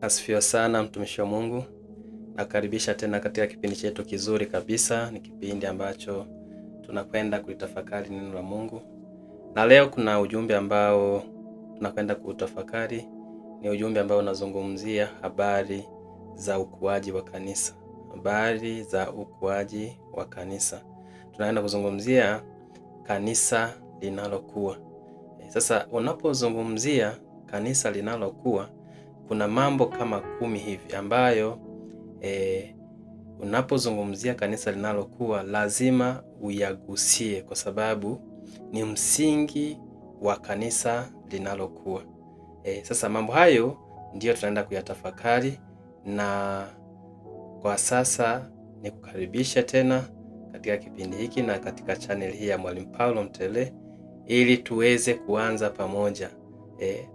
Asifiwe sana mtumishi wa Mungu. Nakaribisha tena katika kipindi chetu kizuri kabisa. Ni kipindi ambacho tunakwenda kulitafakari neno la Mungu. Na leo kuna ujumbe ambao tunakwenda kutafakari. Ni ujumbe ambao unazungumzia habari za ukuaji wa kanisa. Habari za ukuaji wa kanisa. Tunaenda kuzungumzia kanisa linalokuwa. Sasa unapozungumzia kanisa linalokuwa, kuna mambo kama 10 hivi ambayo unapozungumzia kanisa linalokuwa lazima uyagusie, kwa sababu ni msingi wa kanisa linalokuwa. Sasa mambo hayo ndiyo tunaenda kuyatafakari, na kwa sasa nikukaribisha tena katika kipindi hiki na katika channel hii ya Mwalimu Paulo Mtele, ili tuweze kuanza pamoja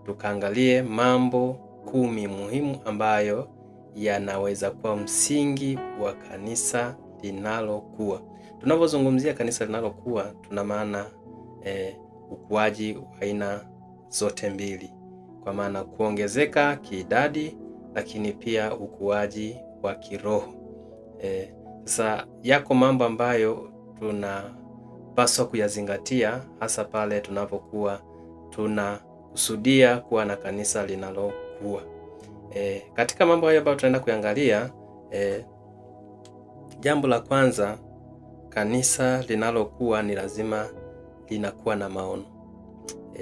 tukaangalie mambo 10 muhimu ambayo yanaweza kuwa msingi wa kanisa linalokuwa. Tunapozungumzia kanisa linalokuwa, tuna maana ukuaji wa aina zote mbili, kwa maana kuongezeka kiidadi, lakini pia ukuaji wa kiroho. Sasa yako mambo ambayo tunapaswa kuyazingatia, hasa pale tunapokuwa tunakusudia kuwa na kanisa linalokuwa. Katika mambo hayo ambayo tunaenda kuangalia, jambo la kwanza, kanisa linalokuwa ni lazima linakuwa na maono.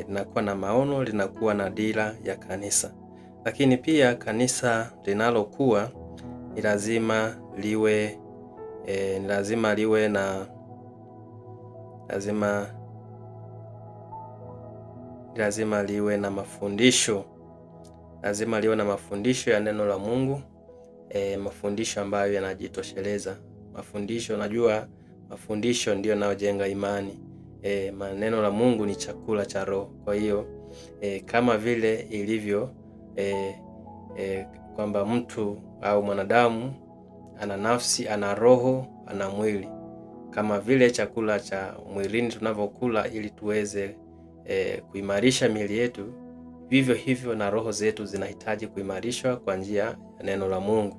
Linakuwa na maono, linakuwa na dira ya kanisa. Lakini pia kanisa linalokuwa ni lazima liwe na mafundisho. Lazima liwe na mafundisho ya neno la Mungu, mafundisho ambayo yanajitosheleza. Mafundisho, unajua mafundisho ndio yanayojenga imani. Maneno la Mungu ni chakula cha roho. Kwa hiyo kama vile ilivyo kwamba mtu au mwanadamu ana nafsi, ana roho, ana mwili. Kama vile chakula cha mwilini tunavyokula ili tuweze kuimarisha miili yetu, vivyo hivyo na roho zetu zinahitaji kuimarishwa kwa njia ya neno la Mungu,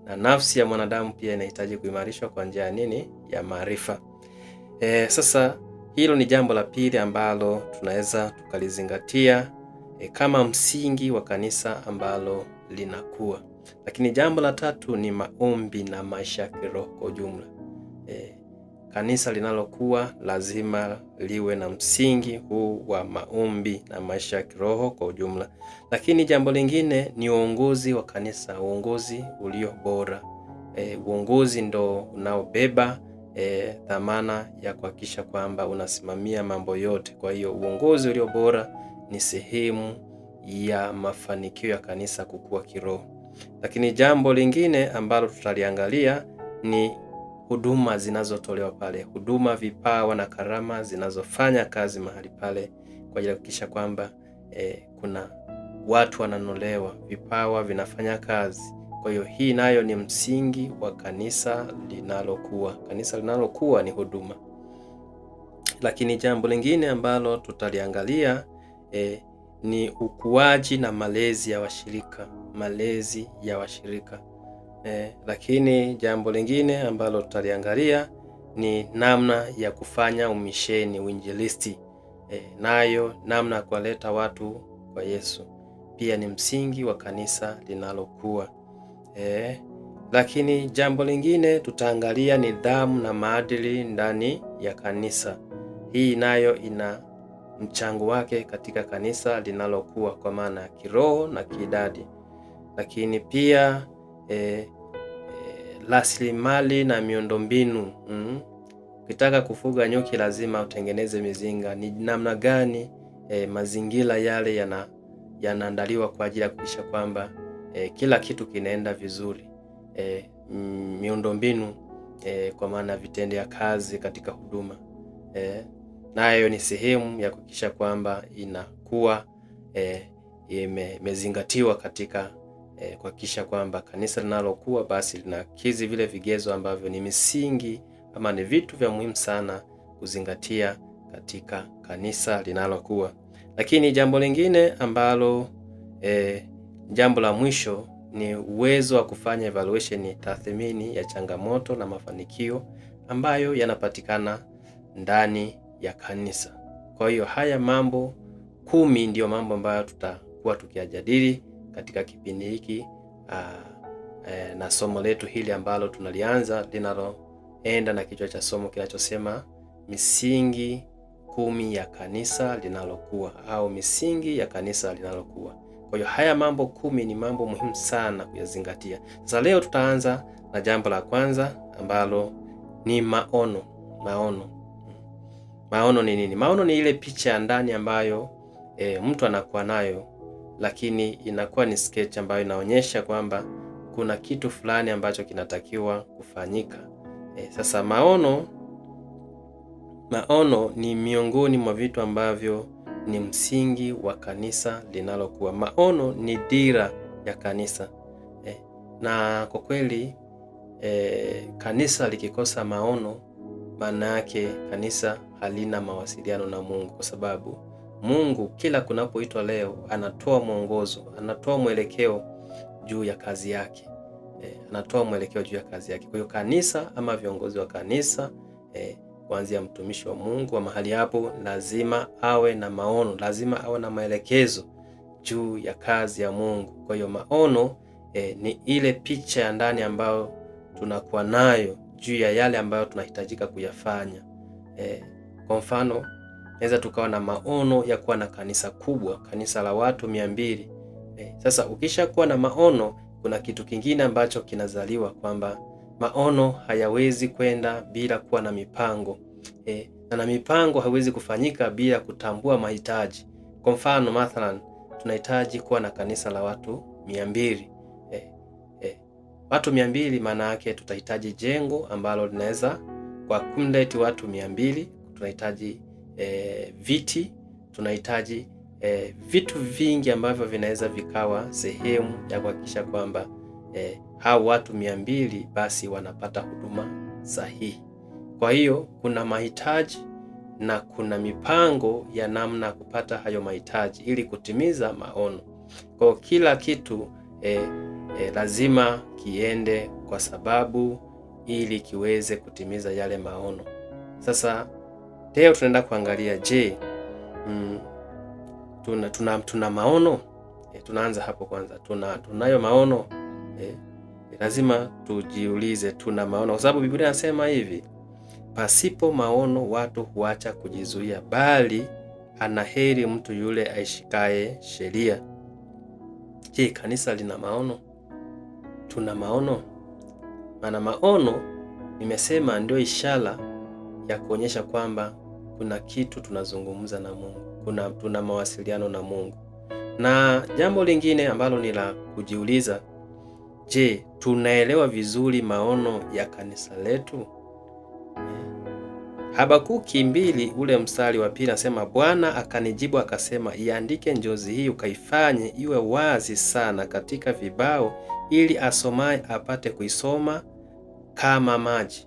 na nafsi ya mwanadamu pia inahitaji kuimarishwa kwa njia ya nini? Ya maarifa. Sasa hilo ni jambo la pili ambalo tunaweza tukalizingatia kama msingi wa kanisa ambalo linakuwa. Lakini jambo la tatu ni maombi na maisha ya kiroho kwa ujumla. Kanisa linalokuwa lazima liwe na msingi huu wa maombi na maisha ya kiroho kwa ujumla. Lakini jambo lingine ni uongozi wa kanisa, uongozi ulio bora. Uongozi ndo unaobeba dhamana ya kuhakikisha kwamba unasimamia mambo yote. Kwa hiyo uongozi ulio bora ni sehemu ya mafanikio ya kanisa kukua kiroho. Lakini jambo lingine ambalo tutaliangalia ni huduma zinazotolewa pale, huduma, vipawa na karama zinazofanya kazi mahali pale kwa ajili ya kuhakikisha kwamba kuna watu wananolewa, vipawa vinafanya kazi. Kwa hiyo hii nayo ni msingi wa kanisa linalokuwa. Kanisa linalokuwa ni huduma. Lakini jambo lingine ambalo tutaliangalia ni ukuaji na malezi ya washirika, malezi ya washirika. Lakini jambo lingine ambalo tutaliangalia ni namna ya kufanya umisheni, uinjilisti. Nayo namna ya kuwaleta watu kwa Yesu pia ni msingi wa kanisa linalokuwa. Lakini jambo lingine tutaangalia nidhamu na maadili ndani ya kanisa. Hii nayo ina mchango wake katika kanisa linalokuwa kwa maana ya kiroho na kiidadi. Lakini pia rasilimali na miundombinu. Ukitaka kufuga nyuki lazima utengeneze mizinga. Ni namna gani mazingira yale yanaandaliwa kwa ajili ya kuhakikisha kwamba kila kitu kinaenda vizuri. Miundombinu kwa maana vitendea kazi katika huduma, nayo ni sehemu ya kuhakikisha kwamba inakuwa imezingatiwa katika kuhakikisha kwamba kanisa linalokuwa basi linakidhi vile vigezo ambavyo ni misingi ama ni vitu vya muhimu sana kuzingatia katika kanisa linalokuwa. Lakini jambo lingine ambalo jambo la mwisho ni uwezo wa kufanya evaluation, tathmini ya changamoto na mafanikio ambayo yanapatikana ndani ya kanisa. Kwa hiyo haya mambo 10 ndiyo mambo ambayo tutakuwa tukiyajadili katika kipindi hiki na somo letu hili ambalo tunalianza linaloenda na kichwa cha somo kinachosema misingi 10 ya kanisa linalokuwa, au misingi ya kanisa linalokuwa. Kwa hiyo haya mambo 10 ni mambo muhimu sana kuyazingatia. Sasa leo tutaanza na jambo la kwanza ambalo ni maono. Maono ni nini? Maono ni ile picha ya ndani ambayo mtu anakuwa nayo, lakini inakuwa ni sketch ambayo inaonyesha kwamba kuna kitu fulani ambacho kinatakiwa kufanyika. Sasa maono ni miongoni mwa vitu ambavyo ni msingi wa kanisa linalokuwa. Maono ni dira ya kanisa. Na kwa kweli kanisa likikosa maono, maana yake kanisa halina mawasiliano na Mungu, kwa sababu Mungu kila kunapoitwa leo anatoa mwongozo, anatoa mwelekeo juu ya kazi yake. Kwa hiyo kanisa ama viongozi wa kanisa kuanzia mtumishi wa Mungu wa mahali hapo lazima awe na maono, lazima awe na maelekezo juu ya kazi ya Mungu. Kwa hiyo maono ni ile picha ya ndani ambayo tunakuwa nayo juu ya yale ambayo tunahitajika kuyafanya. Kwa mfano, naweza tukawa na maono ya kuwa na kanisa kubwa, kanisa la watu 200. Sasa ukisha kuwa na maono, kuna kitu kingine ambacho kinazaliwa, kwamba maono hayawezi kwenda bila kuwa na mipango. Na mipango haiwezi kufanyika bila kutambua mahitaji. Kwa mfano, mathalan tunahitaji kuwa na kanisa la watu 200. Watu 200 maana yake tutahitaji jengo ambalo linaweza kwa accommodate watu 200. Tunahitaji viti, tunahitaji vitu vingi ambavyo vinaweza vikawa sehemu ya kuhakikisha kwamba hao watu 200 basi wanapata huduma sahihi. Kwa hiyo kuna mahitaji na kuna mipango ya namna kupata hayo mahitaji ili kutimiza maono. Kwa kila kitu lazima kiende kwa sababu ili kiweze kutimiza yale maono. Sasa leo tunaenda kuangalia, je, tuna maono? Tunaanza hapo kwanza. Tunayo maono? Lazima tujiulize, tuna maono? Kwa sababu Biblia inasema hivi, pasipo maono watu huacha kujizuia, bali anaheri mtu yule aishikaye sheria. Je, kanisa lina maono? Tuna maono? Maana maono nimesema ndio ishara ya kuonyesha kwamba kuna kitu tunazungumza na Mungu, tuna mawasiliano na Mungu. Na jambo lingine ambalo ni la kujiuliza, je, tunaelewa vizuri maono ya kanisa letu? Habakuki 2 ule mstari wa 2 nasema, Bwana akanijibu akasema, iandike njozi hii ukaifanye iwe wazi sana katika vibao, ili asomaye apate kuisoma kama maji.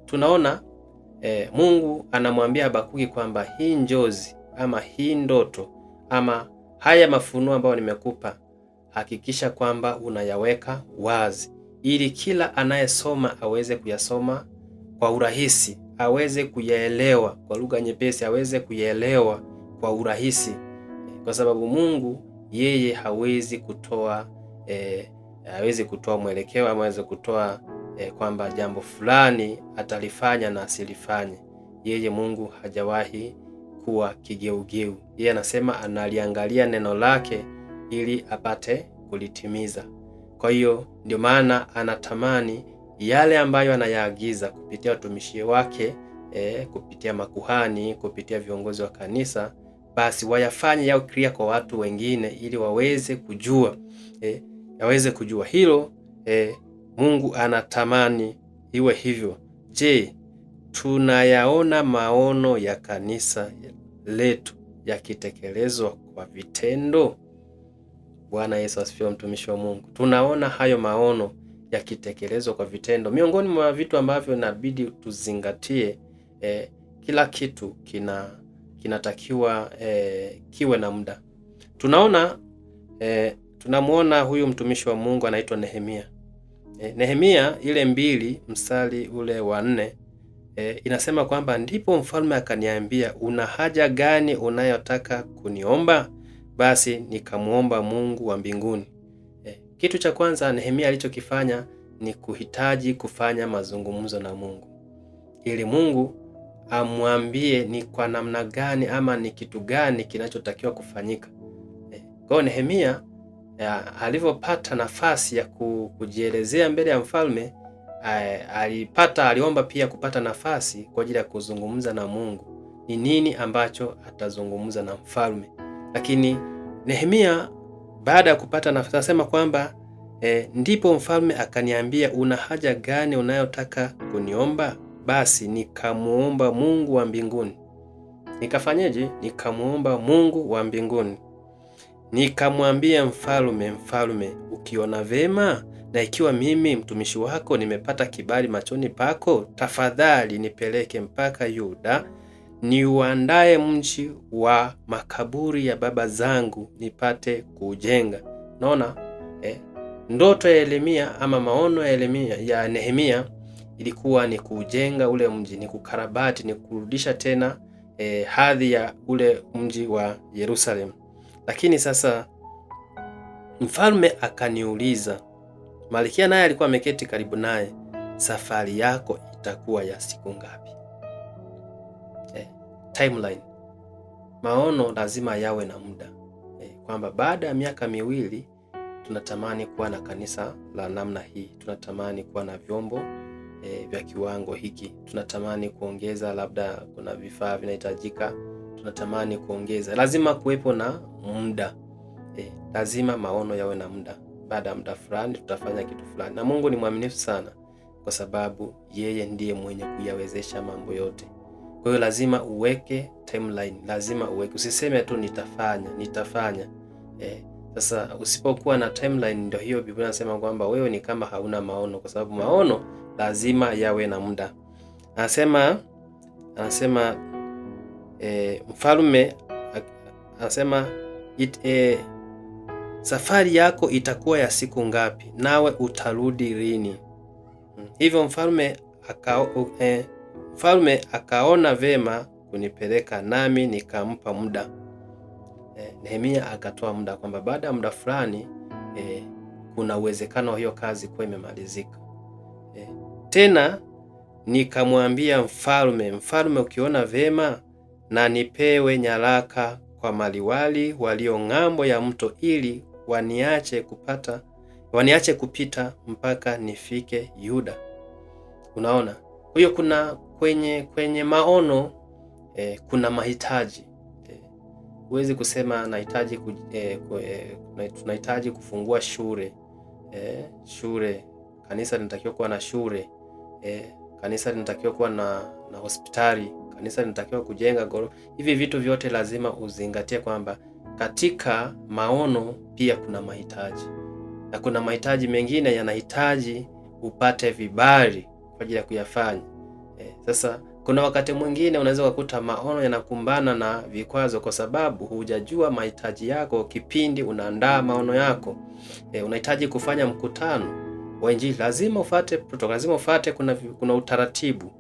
Tunaona Mungu anamwambia Habakuki kwamba hii njozi ama hii ndoto ama haya mafunuo ambayo nimekupa, hakikisha kwamba unayaweka wazi, ili kila anayesoma aweze kuyasoma kwa urahisi, aweze kuyaelewa kwa lugha nyepesi, aweze kuyaelewa kwa urahisi, kwa sababu Mungu yeye hawezi kutoa mwelekeo ama hawezi kutoa kwamba jambo fulani atalifanya na asilifanye. Yeye Mungu hajawahi kuwa kigeugeu. Yeye anasema analiangalia neno lake ili apate kulitimiza. Kwa hiyo ndio maana anatamani yale ambayo anayaagiza kupitia watumishi wake, kupitia makuhani, kupitia viongozi wa kanisa, basi wayafanye yao clear kwa watu wengine, ili waweze kujua hilo. Mungu anatamani iwe hivyo. Je, tunayaona maono ya kanisa letu yakitekelezwa kwa vitendo? Bwana Yesu asifiwe, mtumishi wa Mungu. Tunaona hayo maono yakitekelezwa kwa vitendo? Miongoni mwa vitu ambavyo inabidi tuzingatie, kila kitu kinatakiwa kiwe na muda. tunamuona huyu mtumishi wa Mungu anaitwa Nehemia. Nehemia ile 2 mstari ule wa 4 inasema kwamba ndipo mfalme akaniambia, una haja gani unayotaka kuniomba? Basi nikamuomba Mungu wa mbinguni. Kitu cha kwanza Nehemia alichokifanya ni kuhitaji kufanya mazungumzo na Mungu, ili Mungu amwambie ni kwa namna gani ama ni kitu gani kinachotakiwa kufanyika. Kwa Nehemia alivyopata nafasi ya kujielezea mbele ya mfalme, aliomba pia kupata nafasi kwa ajili ya kuzungumza na Mungu ni nini ambacho atazungumza na mfalme. Lakini Nehemia baada ya kupata nafasi anasema kwamba ndipo mfalme akaniambia, una haja gani unayotaka kuniomba? Basi nikamuomba Mungu wa mbinguni. Nikafanyeje? Nikamuomba Mungu wa mbinguni. Nikamwambia mfalme, ukiona vema na ikiwa mimi mtumishi wako nimepata kibali machoni pako, tafadhali nipeleke mpaka Yuda, niuandae mji wa makaburi ya baba zangu nipate kujenga. Naona ndoto ya Yeremia ama maono ya Nehemia ilikuwa ni kujenga ule mji, ni kukarabati, ni kurudisha tena hadhi ya ule mji wa Yerusalemu. Lakini sasa mfalme akaniuliza, Malkia naye alikuwa ameketi karibu naye, safari yako itakuwa ya siku ngapi? Timeline. Maono lazima yawe na muda, kwamba baada ya miaka 2 tunatamani kuwa na kanisa la namna hii, tunatamani kuwa na vyombo vya kiwango hiki, tunatamani kuongeza, labda kuna vifaa vinahitajika, tunatamani kuongeza. Lazima kuwepo na muda, lazima maono yawe na muda. Baada ya muda fulani tutafanya kitu fulani, na Mungu ni mwaminifu sana, kwa sababu yeye ndiye mwenye kuyawezesha mambo yote. Kwa hiyo lazima uweke timeline, lazima uweke, usiseme tu nitafanya. Sasa usipokuwa na timeline, ndio hiyo Biblia inasema kwamba wewe ni kama hauna maono, kwa sababu maono lazima yawe na muda. Anasema mfalme anasema safari yako itakuwa ya siku ngapi, nawe utarudi lini? Hivyo mfalme akaona vema kunipeleka, nami nikampa muda. Nehemia akatoa muda kwamba baada ya muda fulani kuna uwezekano hiyo kazi kuwa imemalizika. Tena nikamwambia mfalme, ukiona vema na nipewe nyaraka kwa maliwali walio ng'ambo ya mto, ili waniache kupita mpaka nifike Yuda. Unaona, huyo kuna kwenye maono kuna mahitaji. Huwezi kusema tunahitaji kufungua shule, kanisa linatakiwa kuwa na shule, kanisa linatakiwa kuwa na hospitali, kanisa linatakiwa kujenga ghorofa. Hivi vitu vyote lazima uzingatie kwamba katika maono pia kuna mahitaji, na kuna mahitaji mengine yanahitaji upate vibali kwa ajili ya kuyafanya. Sasa kuna wakati mwingine unaweza kukuta maono yanakumbana na vikwazo kwa sababu hujajua mahitaji yako kipindi unaandaa maono yako. Unahitaji kufanya mkutano wa Injili, lazima ufuate protocol, lazima ufuate, kuna utaratibu.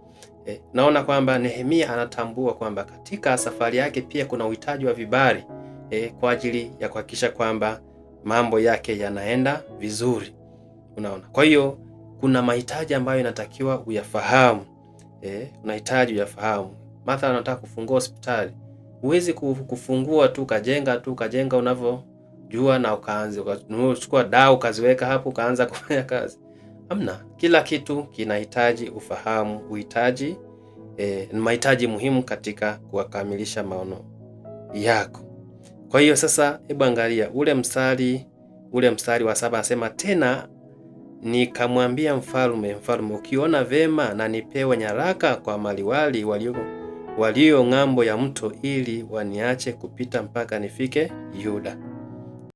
Naona kwamba Nehemia anatambua kwamba katika safari yake pia kuna uhitaji wa vibali kwa ajili ya kuhakikisha kwamba mambo yake yanaenda vizuri. Unaona, kwa hiyo kuna mahitaji ambayo inatakiwa uyafahamu. Unahitaji uyafahamu. Mathalan, unataka kufungua hospitali, huwezi kufungua tu kajenga unavyojua na ukachukua dawa ukaziweka hapo ukaanza kufanya kazi. Hamna, kila kitu kinahitaji ufahamu, uhitaji ni mahitaji muhimu katika kuwakamilisha maono yako. Kwa hiyo sasa hebu angalia ule mstari wa 7, anasema tena nikamwambia mfalme, ukiona vema na nipewe nyaraka kwa maliwali walio ng'ambo ya mto, ili waniache kupita mpaka nifike Yuda.